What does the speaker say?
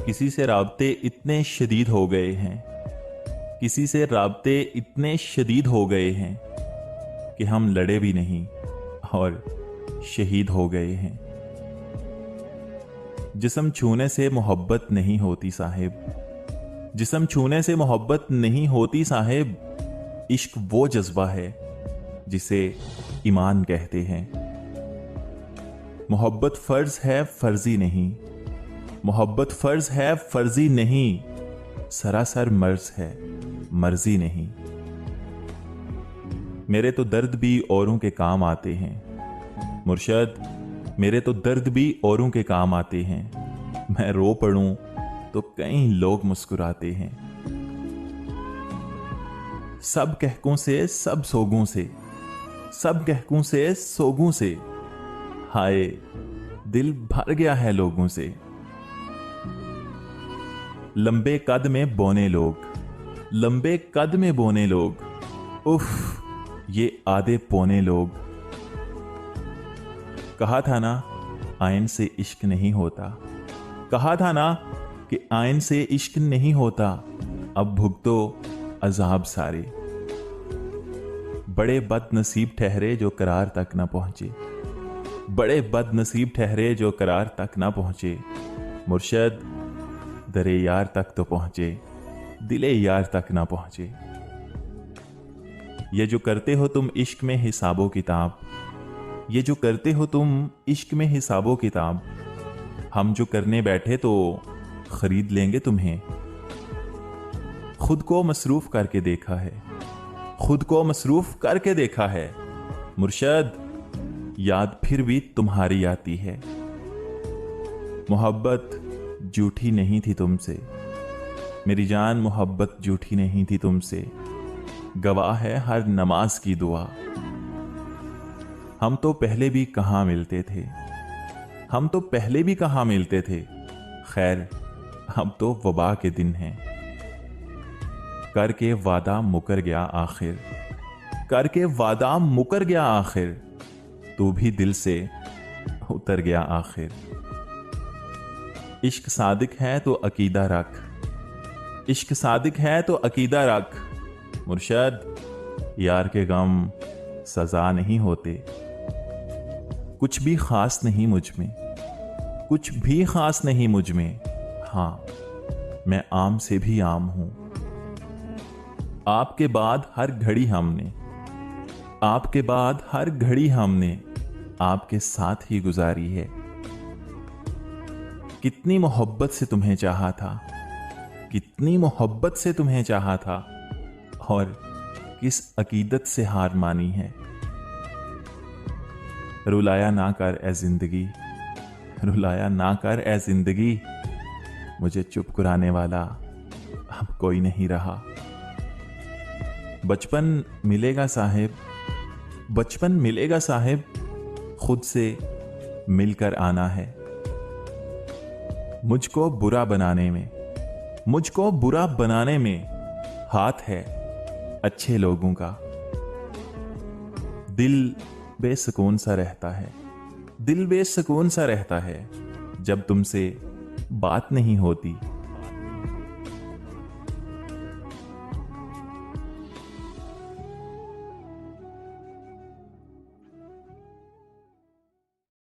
किसी से राब्ते इतने शदीद हो गए हैं, किसी से राब्ते इतने शदीद हो गए हैं कि हम लड़े भी नहीं और शहीद हो गए हैं। जिस्म छूने से मोहब्बत नहीं होती साहिब, जिस्म छूने से मोहब्बत नहीं होती साहिब। इश्क वो जज्बा है जिसे ईमान कहते हैं। मोहब्बत फर्ज है फर्जी नहीं, मोहब्बत फर्ज है फर्जी नहीं, सरासर मर्ज है मर्जी नहीं। मेरे तो दर्द भी औरों के काम आते हैं मुर्शद, मेरे तो दर्द भी औरों के काम आते हैं। मैं रो पड़ूं तो कई लोग मुस्कुराते हैं। सब कहकों से सब सोगों से, सब कहकों से सोगों से, हाय दिल भर गया है लोगों से। लंबे कद में बोने लोग, लंबे कद में बोने लोग, उफ ये आधे पौने लोग। कहा था ना आयन से इश्क नहीं होता, कहा था ना कि आयन से इश्क नहीं होता। अब भुगतो अजाब सारे। बड़े बदनसीब ठहरे जो करार तक ना पहुंचे, बड़े बदनसीब ठहरे जो करार तक ना पहुंचे। मुर्शद दरे यार तक तो पहुंचे, दिले यार तक ना पहुंचे। ये जो करते हो तुम इश्क में हिसाबो किताब, ये जो करते हो तुम इश्क में हिसाबो किताब, हम जो करने बैठे तो खरीद लेंगे तुम्हें। खुद को मसरूफ करके देखा है, खुद को मसरूफ करके देखा है। मुर्शद याद फिर भी तुम्हारी आती है। मोहब्बत झूठी नहीं थी तुमसे मेरी जान, मोहब्बत झूठी नहीं थी तुमसे। गवाह है हर नमाज की दुआ। हम तो पहले भी कहाँ मिलते थे, हम तो पहले भी कहाँ मिलते थे। खैर अब तो वबा के दिन हैं। करके वादा मुकर गया आखिर, करके वादा मुकर गया आखिर। तू भी दिल से उतर गया आखिर। इश्क सादिक है तो अकीदा रख, इश्क सादिक है तो अकीदा रख। मुर्शद यार के गम सजा नहीं होते। कुछ भी खास नहीं मुझ में, कुछ भी खास नहीं मुझ में। हाँ मैं आम से भी आम हूं। आपके बाद हर घड़ी हमने, आपके बाद हर घड़ी हमने आपके साथ ही गुजारी है। कितनी मोहब्बत से तुम्हें चाहा था, कितनी मोहब्बत से तुम्हें चाहा था, और किस अकीदत से हार मानी है। रुलाया ना कर ए जिंदगी, रुलाया ना कर ए जिंदगी। मुझे चुप कराने वाला अब कोई नहीं रहा। बचपन मिलेगा साहिब, बचपन मिलेगा साहिब, खुद से मिलकर आना है। मुझको बुरा बनाने में, मुझको बुरा बनाने में हाथ है अच्छे लोगों का। दिल बेसुकून सा रहता है, दिल बेसुकून सा रहता है जब तुमसे बात नहीं होती।